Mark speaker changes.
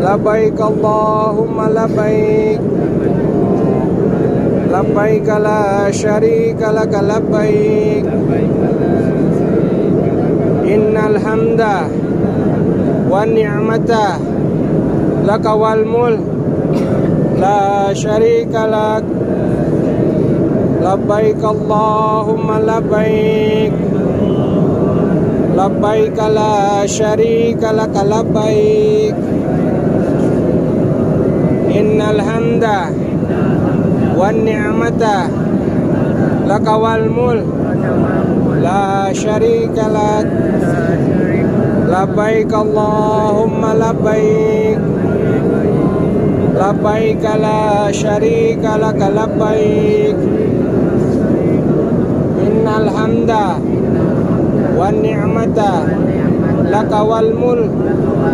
Speaker 1: لبيك اللهم لبيك لبيك لا شريك لك لبيك إن الحمد والنعمة لك والملك لا شريك لك لبيك اللهم لبيك لبيك لا شريك لك لبيك إن الحمد والنعمة لك والملك لا شريك لك لبيك اللهم لبيك لبيك لا شريك لك لبيك إن الحمد والنعمة لك والملك